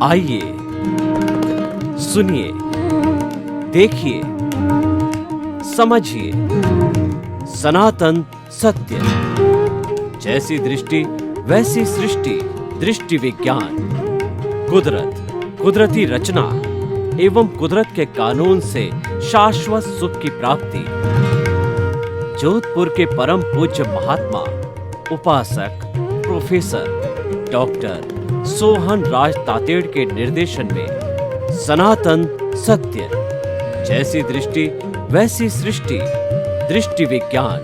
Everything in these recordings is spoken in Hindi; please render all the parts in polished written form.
आइए सुनिए, देखिए, समझिए सनातन सत्य। जैसी दृष्टि वैसी सृष्टि, दृष्टि विज्ञान। कुदरत, कुदरती रचना एवं कुदरत के कानून से शाश्वत सुख की प्राप्ति। जोधपुर के परम पूज्य महात्मा उपासक प्रोफेसर डॉक्टर सोहन राज तातेड़ के निर्देशन में सनातन सत्य। जैसी दृष्टि वैसी सृष्टि, दृष्टि विज्ञान।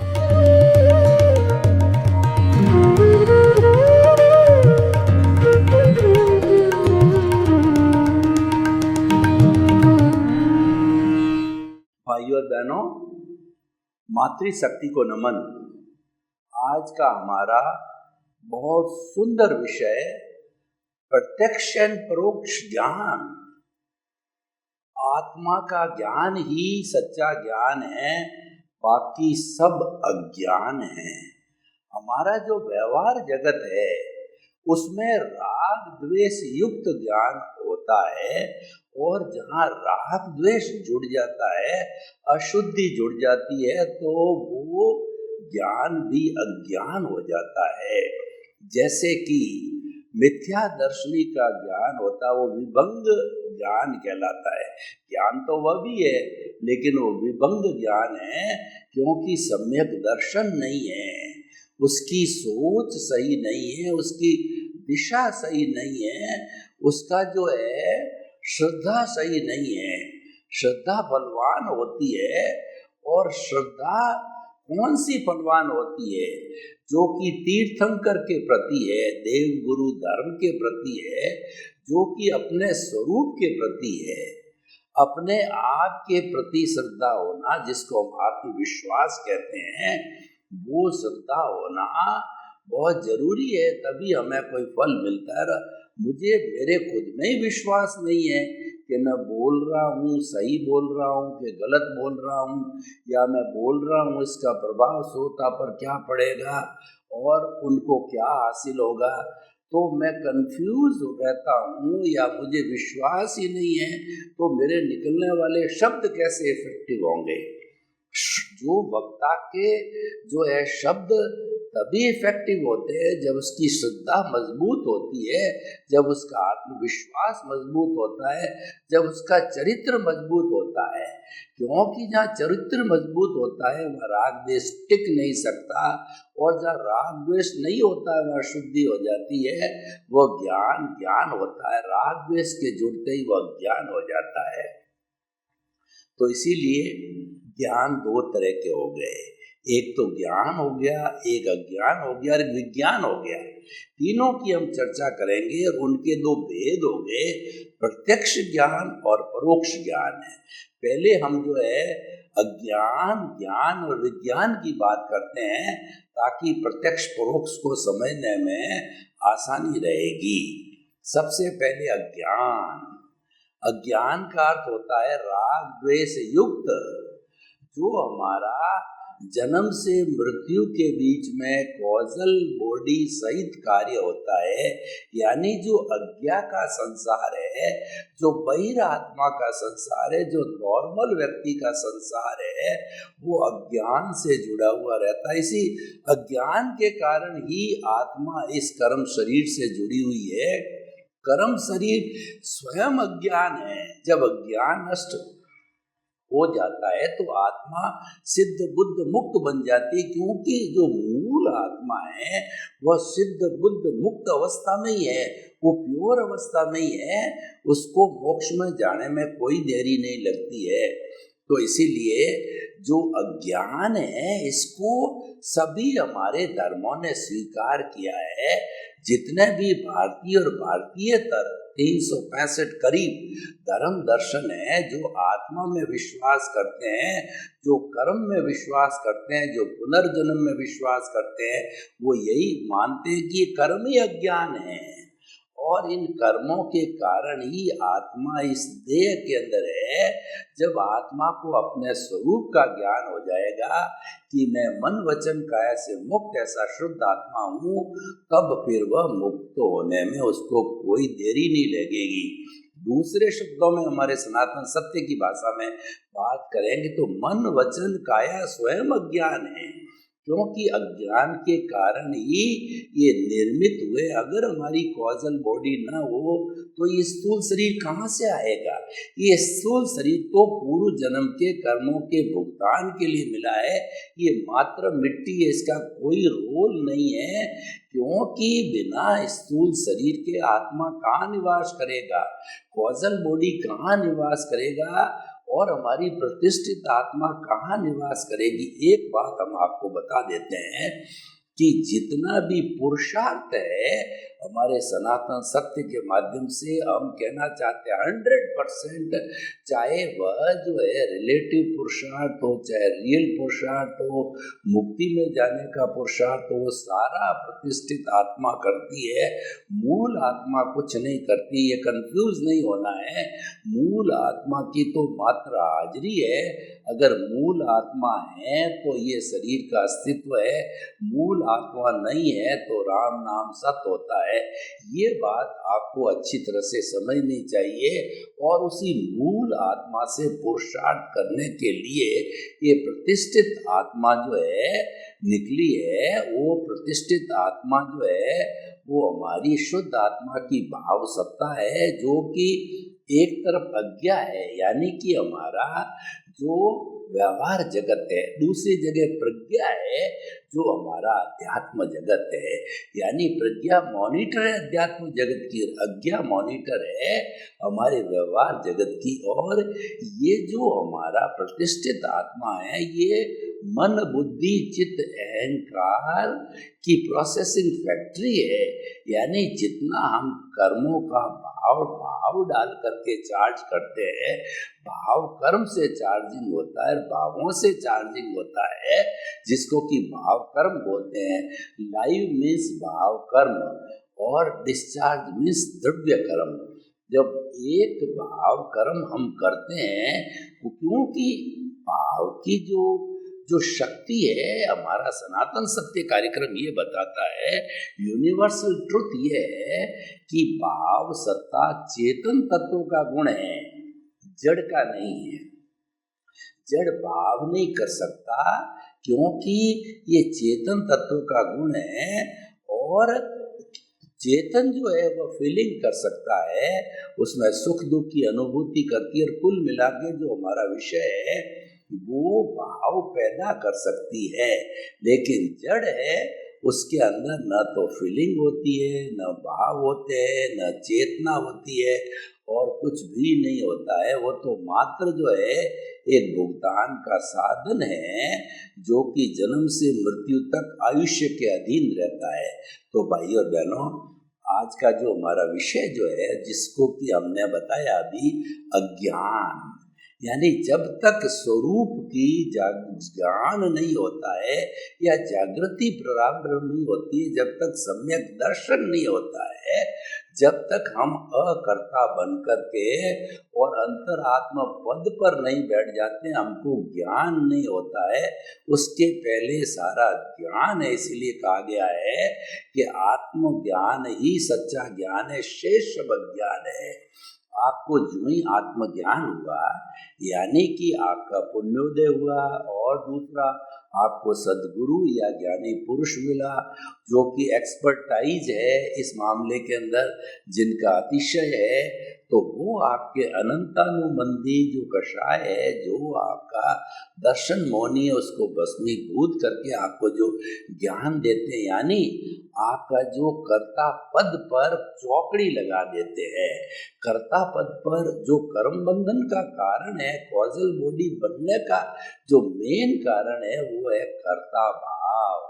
भाइयों और बहनों, मातृशक्ति को नमन। आज का हमारा बहुत सुंदर विषय प्रत्यक्ष एवं परोक्ष ज्ञान। आत्मा का ज्ञान ही सच्चा ज्ञान है, बाकी सब अज्ञान है। हमारा जो व्यवहार जगत है उसमें राग द्वेष युक्त ज्ञान होता है, और जहाँ राग द्वेष जुड़ जाता है, अशुद्धि जुड़ जाती है, तो वो ज्ञान भी अज्ञान हो जाता है। जैसे कि मिथ्या दर्शनी का ज्ञान होता है, वो विभंग ज्ञान कहलाता है। ज्ञान तो वह भी है, लेकिन वो विभंग ज्ञान है, क्योंकि सम्यक दर्शन नहीं है, उसकी सोच सही नहीं है, उसकी दिशा सही नहीं है, उसका जो है श्रद्धा सही नहीं है। श्रद्धा बलवान होती है, और श्रद्धा कौन सी बलवान होती है? जो कि तीर्थंकर के प्रति है, देव गुरु धर्म के प्रति है, जो कि अपने स्वरूप के प्रति है, अपने आप के प्रति श्रद्धा होना, जिसको हम आत्मविश्वास कहते हैं, वो श्रद्धा होना बहुत जरूरी है। तभी हमें कोई फल मिलता है। मुझे मेरे खुद में ही विश्वास नहीं है कि मैं बोल रहा हूँ, सही बोल रहा हूँ कि गलत बोल रहा हूँ, या मैं बोल रहा हूँ इसका प्रभाव श्रोता पर क्या पड़ेगा और उनको क्या हासिल होगा, तो मैं कंफ्यूज रहता हूँ, या मुझे विश्वास ही नहीं है, तो मेरे निकलने वाले शब्द कैसे इफेक्टिव होंगे? जो वक्ता के जो है शब्द तभी इफेक्टिव होते हैं जब उसकी श्रद्धा मजबूत होती है, जब उसका आत्मविश्वास मजबूत होता है, जब उसका चरित्र मजबूत होता है। क्योंकि जहाँ चरित्र मजबूत होता है वहाँ राग द्वेष टिक नहीं सकता, और जहाँ राग द्वेष नहीं होता है वहाँ शुद्धि हो जाती है, वो ज्ञान ज्ञान होता है। राग द्वेष के जुड़ते ही वह ज्ञान हो जाता है। तो इसीलिए ज्ञान दो तरह के हो गए, एक तो ज्ञान हो गया, एक अज्ञान हो गया, और विज्ञान हो गया। तीनों की हम चर्चा करेंगे, और उनके दो भेद हो गए, प्रत्यक्ष ज्ञान और परोक्ष ज्ञान है। पहले हम जो है अज्ञान, ज्ञान और विज्ञान की बात करते हैं, ताकि प्रत्यक्ष परोक्ष को समझने में आसानी रहेगी। सबसे पहले अज्ञान। अज्ञान का अर्थ होता है राग द्वेष युक्त, जो हमारा जन्म से मृत्यु के बीच में कॉजल बॉडी सहित कार्य होता है। यानी जो अज्ञा का संसार है, जो बहिर आत्मा का संसार है, जो नॉर्मल व्यक्ति का संसार है, वो अज्ञान से जुड़ा हुआ रहता है। इसी अज्ञान के कारण ही आत्मा इस कर्म शरीर से जुड़ी हुई है। कर्म शरीर स्वयं अज्ञान है। जब अज्ञान नष्ट हो जाता है तो आत्मा सिद्ध बुद्ध मुक्त बन जाती है, क्योंकि जो मूल आत्मा है वह सिद्ध बुद्ध मुक्त अवस्था में ही है, वो प्योर अवस्था में ही है, उसको मोक्ष में जाने में कोई देरी नहीं लगती है। तो इसीलिए जो अज्ञान है इसको सभी हमारे धर्मों ने स्वीकार किया है। जितने भी भारतीय और भारतीयतर 365 करीब धर्म दर्शन है, जो आत्मा में विश्वास करते हैं, जो कर्म में विश्वास करते हैं, जो पुनर्जन्म में विश्वास करते हैं, वो यही मानते हैं कि कर्म ही अज्ञान है, और इन कर्मों के कारण ही आत्मा इस देह के अंदर है। जब आत्मा को अपने स्वरूप का ज्ञान हो जाएगा कि मैं मन वचन काया से मुक्त ऐसा शुद्ध आत्मा हूँ, तब फिर वह मुक्त होने में उसको कोई देरी नहीं लगेगी। दूसरे शब्दों में हमारे सनातन सत्य की भाषा में बात करेंगे तो मन वचन काया स्वयं अज्ञान है, क्योंकि अज्ञान के कारण ही ये निर्मित हुए। अगर हमारी कॉजल बॉडी न हो तो ये स्थूल शरीर कहाँ से आएगा? ये स्थूल शरीर तो पूर्व जन्म के कर्मों के भुगतान के लिए मिला है, ये मात्र मिट्टी है, इसका कोई रोल नहीं है। क्योंकि बिना स्थूल शरीर के आत्मा कहाँ निवास करेगा, कॉजल बॉडी कहाँ निवास करेगा, और हमारी प्रतिष्ठित आत्मा कहाँ निवास करेगी? एक बात हम आपको बता देते हैं कि जितना भी पुरुषार्थ है हमारे सनातन सत्य के माध्यम से हम कहना चाहते हैं 100%, चाहे वह जो है रिलेटिव पुरुषार्थ हो, चाहे रियल पुरुषार्थ हो, मुक्ति में जाने का पुरुषार्थ हो, सारा प्रतिष्ठित आत्मा करती है, मूल आत्मा कुछ नहीं करती। ये कंफ्यूज नहीं होना है, मूल आत्मा की तो मात्र हाजिरी है। अगर मूल आत्मा है तो ये शरीर का अस्तित्व है, मूल आत्मा नहीं है तो राम नाम सत्य होता है। ये बात आपको अच्छी तरह से समझनी चाहिए, और उसी मूल आत्मा से पुरुषार्थ करने के लिए ये प्रतिष्ठित आत्मा जो है निकली है, वो प्रतिष्ठित आत्मा जो है वो हमारी शुद्ध आत्मा की भाव सत्ता है, जो कि एक तरफ अज्ञा है, यानी कि हमारा जो व्यवहार जगत है, दूसरी जगह प्रज्ञा है जो हमारा अध्यात्म जगत है। यानी प्रज्ञा मॉनिटर है अध्यात्म जगत की, अज्ञा मॉनिटर है हमारे व्यवहार जगत की। और ये जो हमारा प्रतिष्ठित आत्मा है, ये मन बुद्धि चित्त अहंकार की प्रोसेसिंग फैक्ट्री है। यानी जितना हम कर्मों का भाव डाल करके चार्ज करते हैं, भाव कर्म से चार्जिंग होता है, भावों से चार्जिंग होता है, जिसको कि भाव कर्म बोलते हैं। लाइव मीन्स भाव कर्म और डिस्चार्ज मीन्स द्रव्य कर्म। जब एक भाव कर्म हम करते हैं, क्योंकि भाव की जो शक्ति है, हमारा सनातन सत्य कार्यक्रम ये बताता है, यूनिवर्सल ट्रुथ ये है कि भाव सत्ता चेतन तत्व का गुण है, जड़ का नहीं है। जड़ भाव नहीं कर सकता क्योंकि ये चेतन तत्व का गुण है, और चेतन जो है वो फीलिंग कर सकता है, उसमें सुख दुख की अनुभूति करती है, और कुल मिला के जो हमारा विषय है वो भाव पैदा कर सकती है। लेकिन जड़ है, उसके अंदर न तो फीलिंग होती है, न भाव होते हैं, न चेतना होती है, और कुछ भी नहीं होता है। वो तो मात्र जो है एक भुगतान का साधन है, जो कि जन्म से मृत्यु तक आयुष्य के अधीन रहता है। तो भाई और बहनों, आज का जो हमारा विषय जो है, जिसको कि हमने बताया अभी, अज्ञान, यानी जब तक स्वरूप की ज्ञान नहीं होता है या जागृति प्रारंभ नहीं होती है, जब तक सम्यक दर्शन नहीं होता है, जब तक हम अकर्ता बन करके और अंतरात्मा पद पर नहीं बैठ जाते, हमको ज्ञान नहीं होता है। उसके पहले सारा ज्ञान है, इसलिए कहा गया है कि आत्मज्ञान ही सच्चा ज्ञान है, शेष सब अज्ञान है। आपको जो ही आत्मज्ञान हुआ, यानी कि आपका पुण्योदय हुआ, और दूसरा आपको सद्गुरु या ज्ञानी पुरुष मिला जो कि एक्सपर्टाइज है इस मामले के अंदर, जिनका अतिशय है, तो वो आपके अनंतानुबंधी जो कषाय है, जो आपका दर्शन मौनी है, उसको भस्मीभूत करके आपको जो ज्ञान देते हैं, यानी आपका जो कर्ता पद पर चौकड़ी लगा देते हैं। कर्ता पद पर जो कर्म बंधन का कारण है, कॉजल बॉडी बनने का जो मेन कारण है, वो है कर्ता भाव।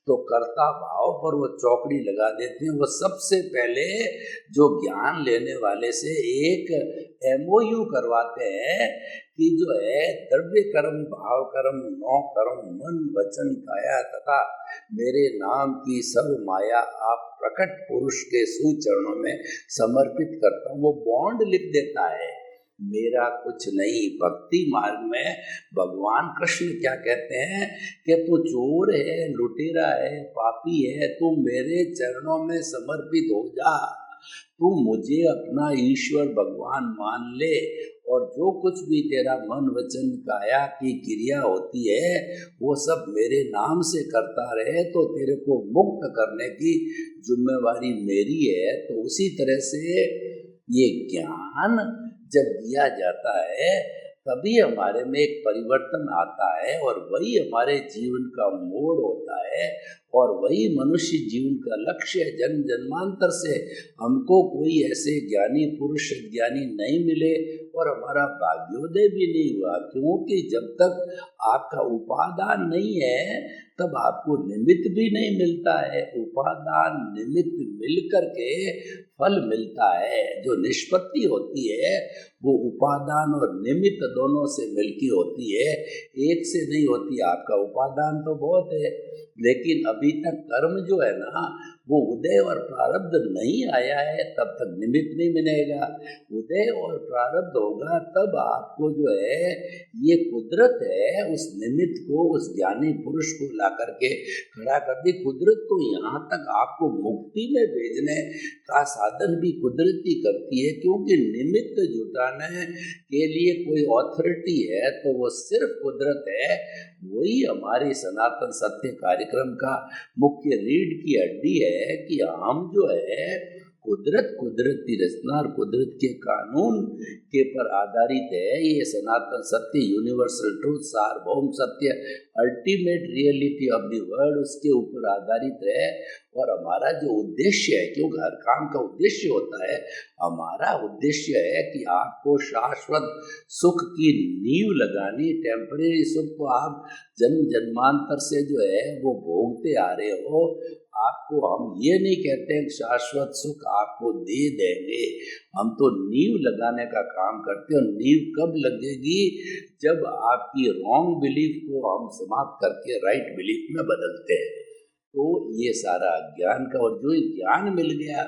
तो कर्ता भाव पर वो चौकड़ी लगा देते हैं। वो सबसे पहले जो ज्ञान लेने वाले से एक MOU करवाते हैं कि जो है द्रव्य कर्म, भाव कर्म, 9 कर्म, मन वचन काया तथा मेरे नाम की सब माया आप प्रकट पुरुष के सुचरणों में समर्पित करता हूँ। वो बॉन्ड लिख देता है, मेरा कुछ नहीं। भक्ति मार्ग में भगवान कृष्ण क्या कहते हैं कि तू चोर है, लुटेरा है, पापी है, तू मेरे चरणों में समर्पित हो जा, तू मुझे अपना ईश्वर भगवान मान ले, और जो कुछ भी तेरा मन वचन काया की क्रिया होती है वो सब मेरे नाम से करता रहे, तो तेरे को मुक्त करने की जिम्मेवारी मेरी है। तो उसी तरह से ये ज्ञान जब दिया जाता है तभी हमारे में एक परिवर्तन आता है, और वही हमारे जीवन का मोड़ होता है, और वही मनुष्य जीवन का लक्ष्य है। जन्म जन्मांतर से हमको कोई ऐसे ज्ञानी पुरुष ज्ञानी नहीं मिले और हमारा भाग्योदय भी नहीं हुआ, क्योंकि जब तक आपका उपादान नहीं है तब आपको निमित्त भी नहीं मिलता है। उपादान निमित्त मिल करके फल मिलता है। जो निष्पत्ति होती है वो उपादान और निमित्त दोनों से मिलकी होती है, एक से नहीं होती। आपका उपादान तो बहुत है, लेकिन अभी तक कर्म जो है ना वो उदय और प्रारब्ध नहीं आया है, तब तक निमित्त नहीं मिलेगा। उदय और प्रारब्ध होगा तब आपको जो है ये कुदरत है उस निमित्त को, उस ज्ञानी पुरुष को ला करके खड़ा कर दी। कुदरत तो यहाँ तक आपको मुक्ति में भेजने का साधन भी कुदरत ही करती है, क्योंकि निमित्त जुटाने के लिए कोई ऑथोरिटी है तो वो सिर्फ कुदरत है। वही हमारी सनातन सत्य कार्यक्रम का मुख्य रीढ़ की हड्डी है कि हम जो है कुदरती रचना और कुदरत के कानून के पर आधारित है। ये सनातन सत्य, यूनिवर्सल ट्रूथ, सार्वभौम सत्य, ultimate reality of the world, उसके ऊपर आधारित है। और हमारा जो उद्देश्य है, क्योंकि हर काम का उद्देश्य होता है, हमारा उद्देश्य है कि आपको शाश्वत सुख की नींव लगानी। टेम्परेरी सुख तो आप जन्म जन्मांतर से जो है वो भोगते आ रहे हो। आपको हम ये नहीं कहते हैं शाश्वत सुख आपको दे देंगे, हम तो नींव लगाने का काम करते हैं। और नींव कब लगेगी? जब आपकी रॉन्ग बिलीफ को हम समाप्त करके राइट बिलीफ में बदलते हैं। तो ये सारा ज्ञान का, और जो ज्ञान मिल गया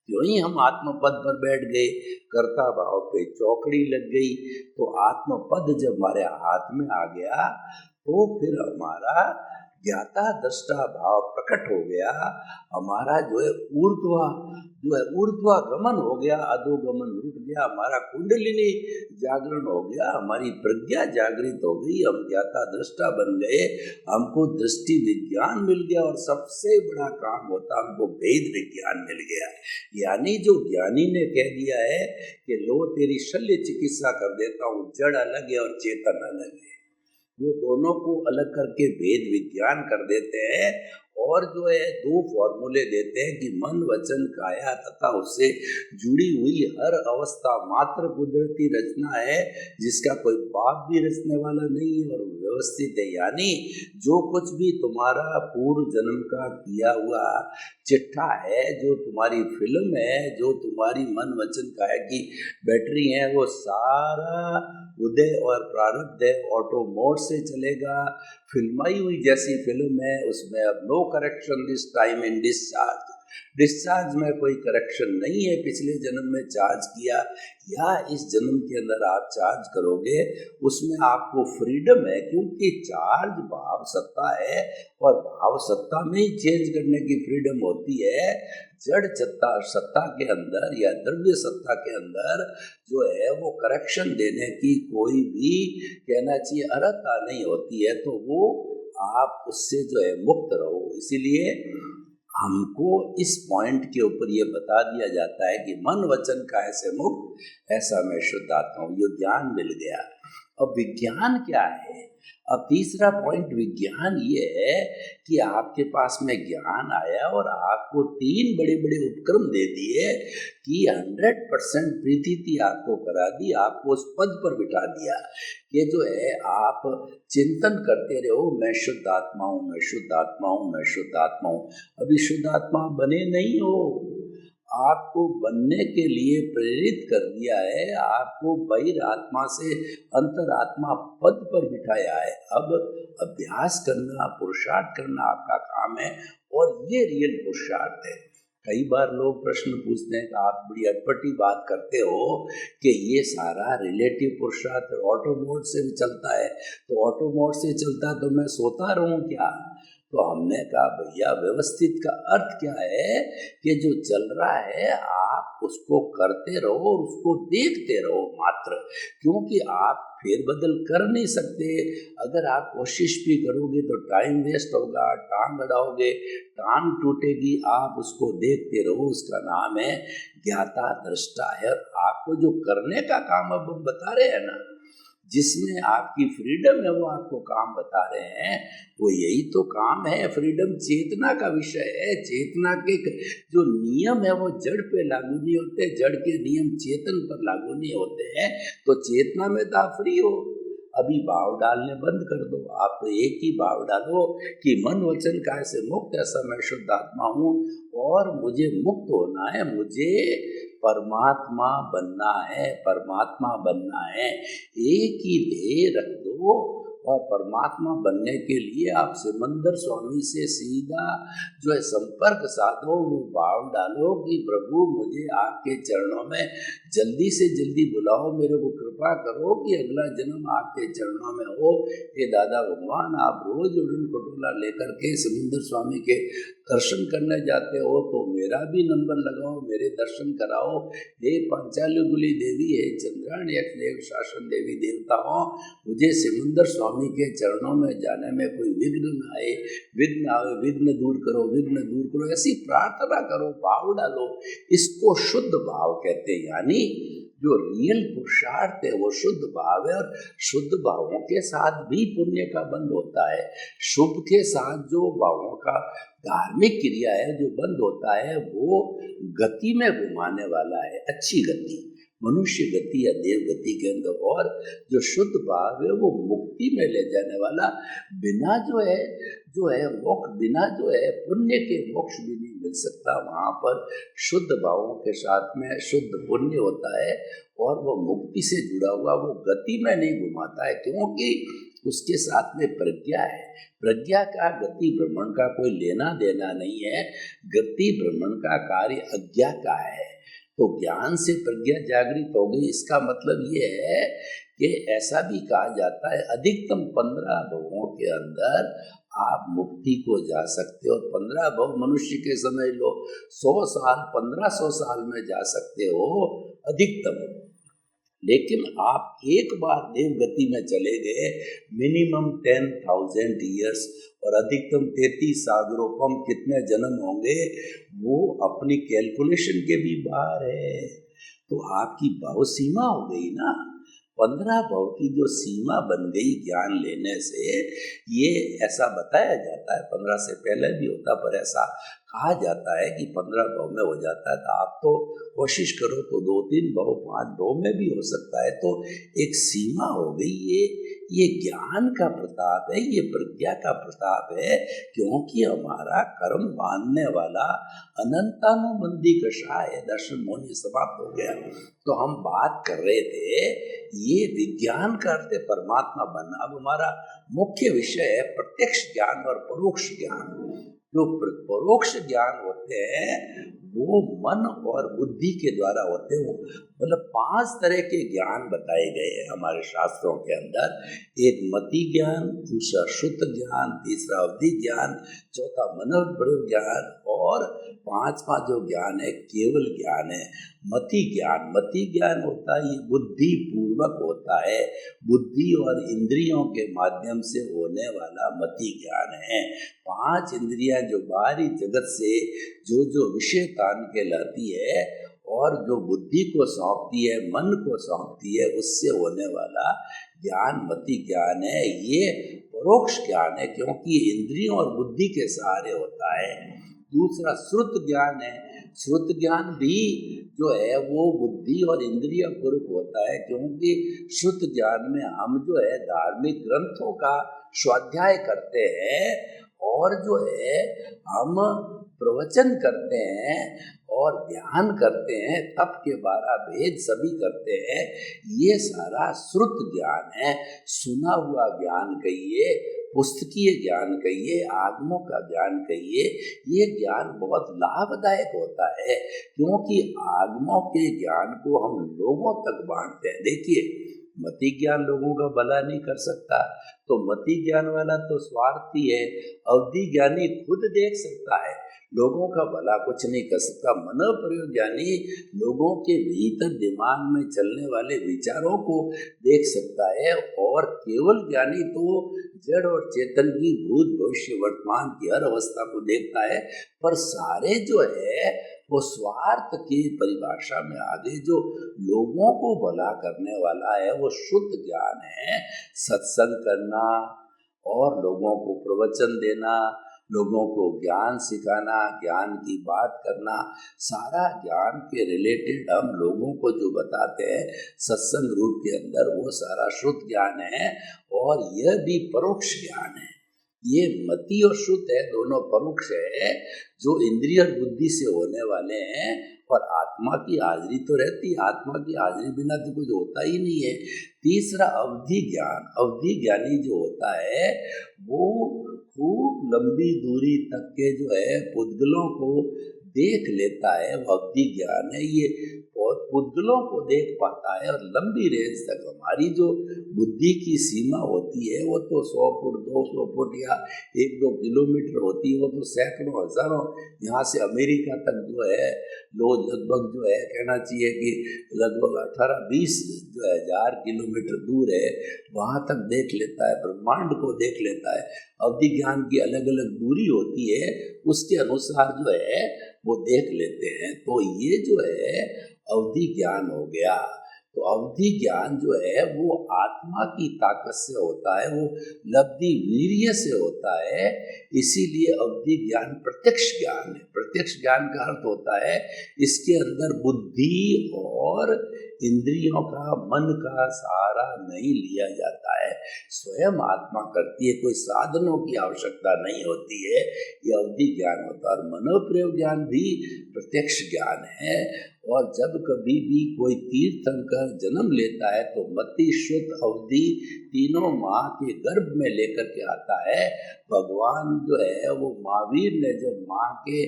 क्यों ही हम आत्मपद पर बैठ गए, कर्ता भाव पे चौकड़ी लग गई। तो आत्मपद जब हमारे हाथ में आ गया तो फिर हमारा ज्ञाता दृष्टा भाव प्रकट हो गया। हमारा जो है ऊर्ध्वागमन हो गया, अधोगमन रुक गया। हमारा कुंडलिनी जागरण हो गया, हमारी प्रज्ञा जागृत हो गई, हम ज्ञाता दृष्टा बन गए, हमको दृष्टि विज्ञान मिल गया। और सबसे बड़ा काम होता हमको वेद विज्ञान मिल गया। यानी जो ज्ञानी ने कह दिया है कि लो तेरी शल्य चिकित्सा कर देता हूँ, जड़ अलग है और चेतन अलग है, वो दोनों को अलग करके वेद विज्ञान कर देते हैं। और जो है दो फॉर्मूले देते हैं कि मन वचन काया तथा उससे जुड़ी हुई हर अवस्था मात्र कुदरती रचना है, जिसका कोई बाप भी रचने वाला नहीं है और व्यवस्थित है। यानी जो कुछ भी तुम्हारा पूर्व जन्म का किया हुआ चिट्ठा है, जो तुम्हारी फिल्म है, जो तुम्हारी मन वचन काया की बैटरी है, वो सारा उदय और प्रारब्ध है, ऑटो मोड से चलेगा। फिल्माई हुई जैसी फिल्म है, उसमें अब no correction this time in discharge. Discharge में कोई करेक्शन नहीं है। पिछले जन्म में चार्ज किया या इस जन्म के अंदर आप चार्ज करोगे, उसमें आपको फ्रीडम है, क्योंकि चार्ज भाव सत्ता है और भाव सत्ता में ही चेंज करने की फ्रीडम होती है। जड़ सत्ता के अंदर या द्रव्य सत्ता के अंदर जो है वो करेक्शन देने की कोई भी कहना चाहिए अर्हता नहीं होती है, तो वो आप उससे जो है मुक्त रहो। इसीलिए हमको इस पॉइंट के ऊपर ये बता दिया जाता है कि मन वचन काया से मुक्त, ऐसा मैं शुद्ध आत्मा हूँ। ये ज्ञान मिल गया। अब विज्ञान क्या है? अब तीसरा पॉइंट विज्ञान ये है कि आपके पास में ज्ञान आया और आपको तीन बड़े बड़े उपक्रम दे दिए कि 100% प्रीति आपको करा दी, आपको उस पद पर बिठा दिया कि जो है आप चिंतन करते रहो, मैं शुद्ध आत्मा हूँ, मैं शुद्ध आत्मा हूँ, मैं शुद्ध आत्मा हूँ। अभी शुद्ध आत्मा बने नहीं हो, आपको बनने के लिए प्रेरित कर दिया है, आपको बहिर आत्मा से अंतरात्मा पद पर बिठाया है। अब अभ्यास करना, पुरुषार्थ करना आपका काम है, और ये रियल पुरुषार्थ है। कई बार लोग प्रश्न पूछते हैं कि आप बड़ी अटपटी बात करते हो कि ये सारा रिलेटिव पुरुषार्थ ऑटो मोड से भी चलता है, तो ऑटो मोड से चलता तो मैं सोता रहूं क्या? तो हमने कहा भैया व्यवस्थित का अर्थ क्या है कि जो चल रहा है आप उसको करते रहो और उसको देखते रहो मात्र, क्योंकि आप फेरबदल कर नहीं सकते। अगर आप कोशिश भी करोगे तो टाइम वेस्ट होगा, टांग अड़ाओगे, टांग टूटेगी। आप उसको देखते रहो, उसका नाम है ज्ञाता दृष्टा है। और आपको जो करने का काम अब हम बता रहे हैं ना, जिसमें आपकी फ्रीडम है, वो आपको काम बता रहे हैं, वो यही तो काम है। फ्रीडम चेतना का विषय है। चेतना के जो नियम है वो जड़ पे लागू नहीं होते, जड़ के नियम चेतन पर लागू नहीं होते हैं। तो चेतना में तो आप फ्री हो। अभी भाव डालने बंद कर दो। आप तो एक ही भाव डालो कि मन वचन काय से मुक्त, ऐसा मैं शुद्ध आत्मा हूँ और मुझे मुक्त होना है, मुझे परमात्मा बनना है, परमात्मा बनना है। एक ही ध्येय रख दो और परमात्मा बनने के लिए आप सिमंदर स्वामी से सीधा जो है संपर्क साधो, वो भाव डालो कि प्रभु मुझे आपके चरणों में जल्दी से जल्दी बुलाओ, मेरे को कृपा करो कि अगला जन्म आपके चरणों में हो। हे दादा भगवान, आप रोज उड़न खटोला लेकर के सिमंदर स्वामी के दर्शन करने जाते हो तो मेरा भी नंबर लगाओ, मेरे दर्शन कराओ। हे पांचालीगुली देवी, हे चंद्राणी देव शासन देवी देवताओं, मुझे सिमंदर स्वामी के चरणों में जाने में कोई विघ्न न आए, विघ्न आए विघ्न दूर करो, विघ्न दूर करो, ऐसी प्रार्थना करो, भाव डालो। इसको शुद्ध भाव कहते हैं। यानी जो रियल पुरुषार्थ है वो शुद्ध भाव है। और शुद्ध भावों के साथ भी पुण्य का बंध होता है। शुभ के साथ जो भावों का धार्मिक क्रिया है जो बंद होता है, वो गति में घुमाने वाला है, अच्छी गति, मनुष्य गति या देव गति के अंदर। और जो शुद्ध भाव है वो मुक्ति में ले जाने वाला, बिना जो है मोक्ष, बिना जो है पुण्य के मोक्ष भी नहीं मिल सकता। वहाँ पर शुद्ध भावों के साथ में शुद्ध पुण्य होता है और वो मुक्ति से जुड़ा हुआ, वो गति में नहीं घुमाता है, क्योंकि उसके साथ में प्रज्ञा है। प्रज्ञा का गति भ्रमण का कोई लेना देना नहीं है। गति भ्रमण का कार्य अज्ञा का है। तो ज्ञान से प्रज्ञा जागृत हो गई, इसका मतलब ये है कि ऐसा भी कहा जाता है अधिकतम 15 भवों के अंदर आप मुक्ति को जा सकते हो। 15 भव मनुष्य के समझ लो 100 साल 1500 साल में जा सकते हो अधिकतम। लेकिन आप एक बार देव गति में चले गए, मिनिमम 10,000 ईयर्स और अधिकतम 33 सागरोपम कितने जन्म होंगे, वो अपनी कैलकुलेशन के भी बाहर है। तो आपकी भाव सीमा हो गई ना। 15 भाव की जो सीमा बन गई ज्ञान लेने से, ये ऐसा बताया जाता है, 15 से पहले भी होता, पर ऐसा कहा जाता है कि 15 भाव में हो जाता है। तो आप तो कोशिश करो तो 2-3 भाव 5 भाव में भी हो सकता है। तो एक सीमा हो गई। ये ज्ञान का प्रताप है, ये प्रज्ञा का प्रताप है, क्योंकि हमारा कर्म बांधने वाला अनंतानुबंधी कषाय है। दर्शन मोहनी समाप्त हो गया। तो हम बात कर रहे थे, ये विज्ञान का अर्थ है परमात्मा बनना। अब हमारा मुख्य विषय है प्रत्यक्ष ज्ञान और परोक्ष ज्ञान। जो परोक्ष ज्ञान होते हैं वो मन और बुद्धि के द्वारा होते हैं। मतलब 5 तरह के ज्ञान बताए गए हैं हमारे शास्त्रों के अंदर। एक मति ज्ञान, दूसरा शुद्ध ज्ञान, तीसरा अवधि ज्ञान, चौथा मनोप्रयोग ज्ञान और 5वां जो ज्ञान है केवल ज्ञान है मति ज्ञान। मति ज्ञान होता है ये बुद्धि पूर्वक होता है, बुद्धि और इंद्रियों के माध्यम से होने वाला मति ज्ञान है। 5 इंद्रियां जो बाहरी जगत से जो विषय तान के लाती है और जो बुद्धि को सौंपती है, मन को सौंपती है, उससे होने वाला ज्ञान मति ज्ञान है। ये परोक्ष ज्ञान है, क्योंकि इंद्रियों और बुद्धि के सहारे होता है। दूसरा श्रुत ज्ञान है। श्रुत ज्ञान भी जो है वो बुद्धि और इंद्रिय पूर्वक होता है, क्योंकि श्रुत ज्ञान में हम जो है धार्मिक ग्रंथों का स्वाध्याय करते हैं और जो है हम प्रवचन करते हैं और ध्यान करते हैं, तप के 12 भेद सभी करते हैं, ये सारा श्रुत ज्ञान है। सुना हुआ ज्ञान कहिए, पुस्तकीय ज्ञान कहिए, आगमों का ज्ञान कहिए, ये ज्ञान बहुत लाभदायक होता है, क्योंकि आगमों के ज्ञान को हम लोगों तक बांटते हैं। देखिए, मति ज्ञान लोगों का भला नहीं कर सकता, तो मति ज्ञान वाला तो स्वार्थी है। अवधि ज्ञानी खुद देख सकता है, लोगों का भला कुछ नहीं कर सकता। मनोप्रयोग ज्ञानी लोगों के भीतर दिमाग में चलने वाले विचारों को देख सकता है, और केवल ज्ञानी तो जड़ और चेतन की भूत भविष्य वर्तमान की हर अवस्था को देखता है। पर सारे जो है वो स्वार्थ की परिभाषा में आगे जो लोगों को भला करने वाला है वो शुद्ध ज्ञान है। सत्संग करना और लोगों को प्रवचन देना, लोगों को ज्ञान सिखाना, ज्ञान की बात करना, सारा ज्ञान के रिलेटेड हम लोगों को जो बताते हैं सत्संग रूप के अंदर, वो सारा शुद्ध ज्ञान है। और यह भी परोक्ष ज्ञान है। ये मति और शुद्ध है, दोनों परोक्ष है, जो इंद्रिय और बुद्धि से होने वाले हैं। और आत्मा की हाजिरी तो रहती है, आत्मा की हाजिरी बिना तो कुछ होता ही नहीं है। तीसरा अवधि ज्ञान। अवधि ज्ञानी जो होता है वो खूब लंबी दूरी तक के जो है पुद्गलों को देख लेता है, वो अवधि ज्ञान है। ये और पुद्गलों को देख पाता है, और लंबी रेंज तक हमारी जो बुद्धि की सीमा होती है वो तो 100 फुट 200 फुट या 1-2 किलोमीटर होती है, वो तो सैकड़ों हजारों, यहाँ से अमेरिका तक जो है लोग लगभग जो है कहना चाहिए कि लगभग 18-20 हज़ार किलोमीटर दूर है, वहाँ तक देख लेता है, ब्रह्मांड को देख लेता है। अवधि ज्ञान की अलग अलग दूरी होती है, उसके अनुसार जो है वो देख लेते हैं। तो ये जो है अवधि ज्ञान हो गया। तो अवधि ज्ञान जो है वो आत्मा की ताकत से होता है, वो लब्धि वीर्य से होता है। इसीलिए अवधि ज्ञान प्रत्यक्ष ज्ञान है। प्रत्यक्ष ज्ञान का अर्थ होता है इसके अंदर बुद्धि और इंद्रियों का, मन का सहारा नहीं लिया जाता है, स्वयं आत्मा करती है, कोई साधनों की आवश्यकता नहीं होती है, ये अवधि ज्ञान होता है। और मनोप्रयोग ज्ञान भी प्रत्यक्ष ज्ञान है। और जब कभी भी कोई तीर्थंकर जन्म लेता है तो मति, शुद्ध, अवधि तीनों माँ के गर्भ में लेकर के आता है। भगवान जो है वो महावीर ने जब माँ के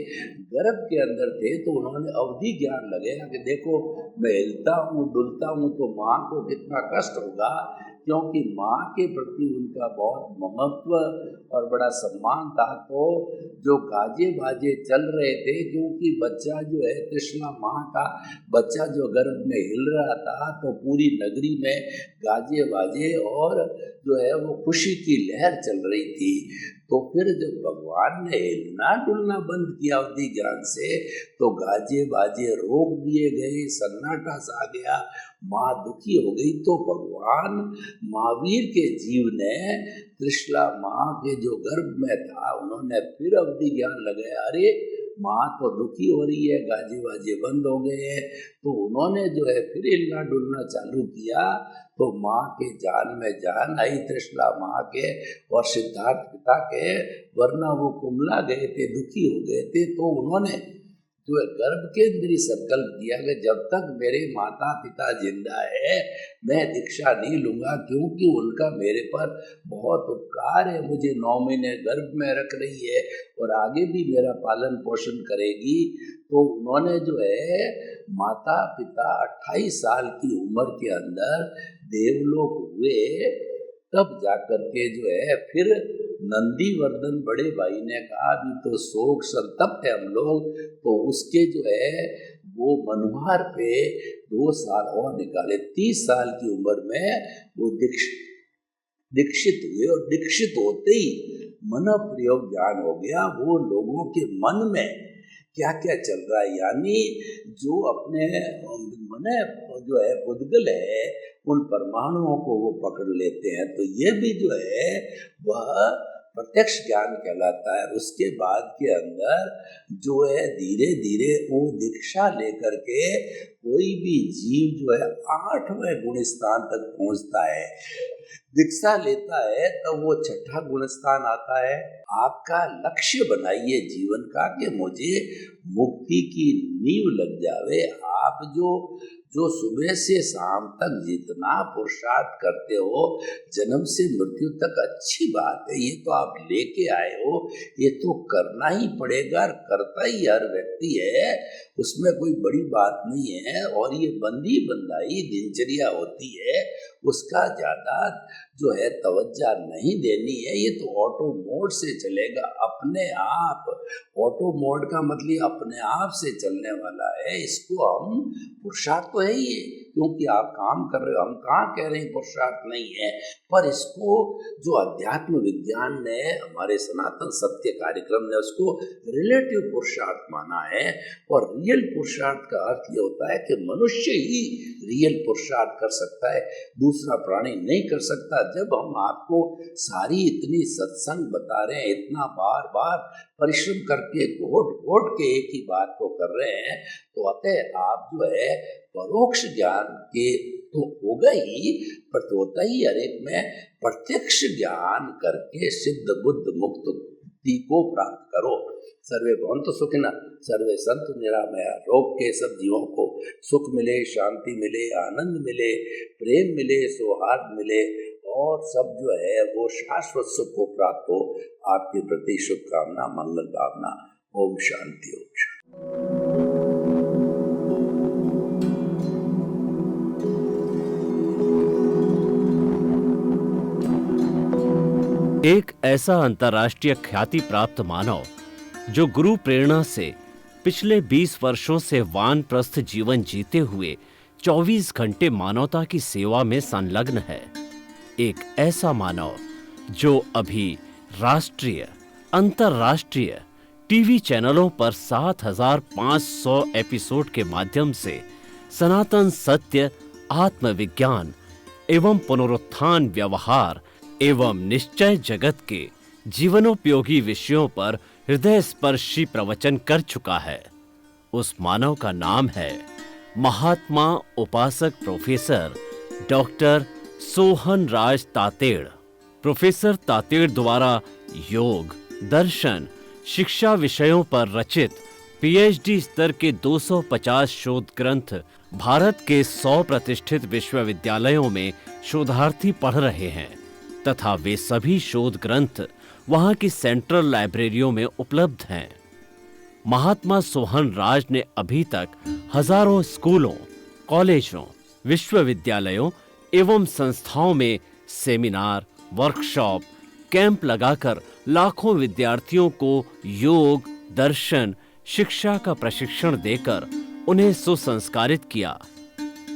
गर्भ के अंदर थे तो उन्होंने अवधि ज्ञान लगाया कि देखो मैं हिलता हूँ डुलता हूँ तो माँ को कितना कष्ट होगा, क्योंकि माँ के प्रति उनका बहुत महत्व और बड़ा सम्मान था। तो जो गाजे बाजे चल रहे थे, क्योंकि बच्चा जो है कृष्णा माँ का बच्चा जो गर्भ में हिल रहा था, तो पूरी नगरी में गाजे बाजे और जो है वो खुशी की लहर चल रही थी। तो फिर जब भगवान ने हिलना डुलना बंद किया अवधि ज्ञान से, तो गाजे बाजे रोक दिए गए, सन्नाटा सा गया, माँ दुखी हो गई। तो भगवान महावीर के जीव ने त्रिशला माँ के जो गर्भ में था, उन्होंने फिर अवधि ज्ञान लगाया, अरे माँ तो दुखी हो रही है, गाजे बाजे बंद हो गए हैं। तो उन्होंने जो है फिर हिलना डुलना चालू किया, तो माँ के जान में जान आई त्रिशला माँ के और सिद्धार्थ पिता के, वरना वो कुमला गए थे, दुखी हो गए थे। तो उन्होंने जो है गर्भ के अंदर ही संकल्प किया कि जब तक मेरे माता पिता जिंदा है मैं दीक्षा नहीं लूँगा, क्योंकि उनका मेरे पर बहुत उपकार है, मुझे 9 महीने गर्भ में रख रही है और आगे भी मेरा पालन पोषण करेगी। तो उन्होंने जो है माता पिता 28 साल की उम्र के अंदर देवलोक हुए, तब जाकर के जो है फिर नंदीवर्धन बड़े भाई ने कहा अभी तो शोक संतप्त है हम लोग, तो उसके जो है वो मनोहर पे 2 साल और निकाले। 30 साल की उम्र में वो दीक्षित हुए, और दीक्षित होते ही मन प्रयोग ज्ञान हो गया। वो लोगों के मन में क्या क्या चल रहा है, यानी जो अपने मन जो है बुद्धगल है उन परमाणुओं को वो पकड़ लेते हैं। तो ये भी जो है वह प्रत्यक्ष ज्ञान कहलाता है। उसके बाद के अंदर जो है धीरे धीरे वो दीक्षा लेकर के कोई भी जीव जो है 8वें गुण स्थान तक पहुंचता है। दीक्षा लेता है तब वो छठा गुणस्थान आता है, आपका लक्ष्य बनाइए जीवन का कि मुझे मुक्ति की नींव लग जावे। आप जो सुबह से शाम तक जितना पुरुषार्थ करते हो, जन्म से मृत्यु तक, अच्छी बात है, ये तो आप लेके आए हो, ये तो करना ही पड़ेगा, करता ही हर व्यक्ति है, उसमें कोई बड़ी बात नहीं है। और ये बंदी बंदाई दिनचर्या होती है, उसका ज़्यादा जो है तवज्जो नहीं देनी है। ये तो ऑटो मोड से चलेगा अपने आप। ऑटो मोड का मतलब अपने आप से चलने वाला है। इसको हम पुरुषार्थ तो है ही है, क्योंकि आप काम कर रहे हो, हम कहाँ कह रहे हैं पुरुषार्थ नहीं है, पर इसको जो अध्यात्म विज्ञान ने, हमारे सनातन सत्य कार्यक्रम ने उसको रिलेटिव पुरुषार्थ माना है। और रियल पुरुषार्थ का अर्थ ये होता है कि मनुष्य ही रियल पुरुषार्थ कर सकता है, दूसरा प्राणी नहीं कर सकता। जब हम आपको सारी इतनी सत्संग बता रहे हैं, इतना बार बार परिश्रम करके घोट के एक ही बात को कर रहे हैं, तो अतः आप जो है परोक्ष ज्ञान के तो होगा ही, पर तो होता ही अनेक में प्रत्यक्ष ज्ञान करके सिद्ध बुद्ध मुक्ति को प्राप्त करो। सर्वे भवन्तु सुखिनः, सर्वे सन्तु निरामया। रोग के सब जीवों को सुख मिले, शांति मिले, आनंद मिले, प्रेम मिले, सौहार्द मिले, और सब जो है वो शाश्वत सुख को प्राप्त हो। आपके प्रति शुभकामना, मंगल भावना। ओम शांति, ओम शांति। एक ऐसा अंतर्राष्ट्रीय ख्याति प्राप्त मानव जो गुरु प्रेरणा से पिछले 20 वर्षों से वानप्रस्थ जीवन जीते हुए 24 घंटे मानवता की सेवा में संलग्न है। एक ऐसा मानव जो अभी राष्ट्रीय, अंतर्राष्ट्रीय टीवी चैनलों पर 7,500 एपिसोड के माध्यम से सनातन सत्य, आत्मविज्ञान एवं पुनरुत्थान, व्यवहार एवं निश्चय जगत के जीवनोपयोगी विषयों पर हृदय स्पर्शी प्रवचन कर चुका है। उस मानव का नाम है महात्मा उपासक प्रोफेसर डॉक्टर सोहन राज तातेड़। प्रोफेसर तातेड़ द्वारा योग, दर्शन, शिक्षा विषयों पर रचित पीएचडी स्तर के 250 शोध ग्रंथ भारत के 100 प्रतिष्ठित विश्वविद्यालयों में शोधार्थी पढ़ रहे हैं तथा वे सभी शोध ग्रंथ वहां की सेंट्रल लाइब्रेरियों में उपलब्ध हैं। महात्मा सोहन राज ने अभी तक हजारों स्कूलों, कॉलेजों, विश्वविद्यालयों एवं संस्थाओं में सेमिनार, वर्कशॉप, कैंप लगाकर लाखों विद्यार्थियों को योग, दर्शन, शिक्षा का प्रशिक्षण देकर उन्हें सुसंस्कारित किया।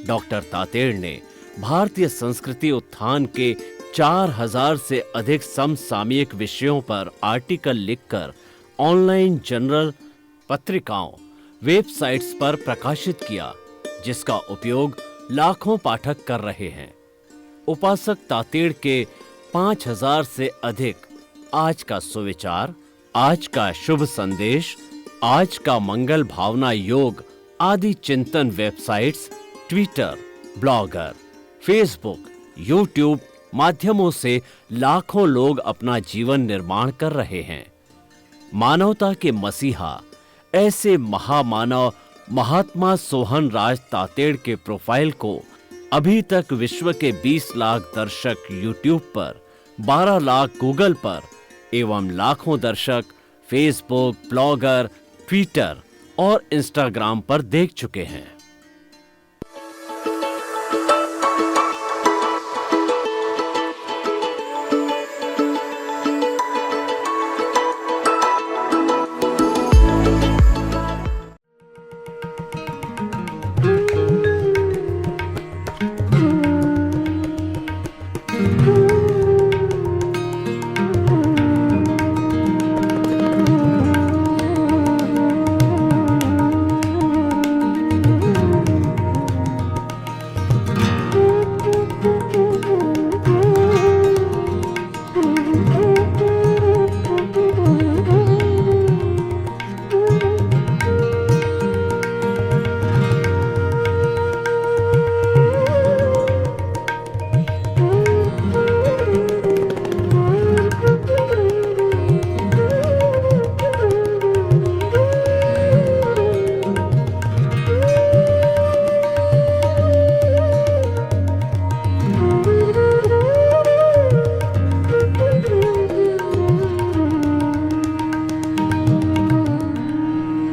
डॉक्टर तातेड़ ने भारतीय संस्कृति उत्थान के 4000 से अधिक समसामयिक विषयों पर आर्टिकल लिखकर ऑनलाइन जर्नल, पत्रिकाओं, वेबसाइट्स पर प्रकाशित किया, जिसका उपयोग लाखों पाठक कर रहे हैं। उपासक तातेड़ के 5000 से अधिक आज का सुविचार, आज का शुभ संदेश, आज का मंगल भावना योग आदि चिंतन websites, Twitter, blogger, Facebook, YouTube माध्यमों से लाखों लोग अपना जीवन निर्माण कर रहे हैं। मानवता के मसीहा ऐसे महामानव महात्मा सोहन राज तातेड़ के प्रोफाइल को अभी तक विश्व के 20 लाख दर्शक यूट्यूब पर, 12 लाख गूगल पर एवं लाखों दर्शक फेसबुक, ब्लॉगर, ट्विटर और इंस्टाग्राम पर देख चुके हैं।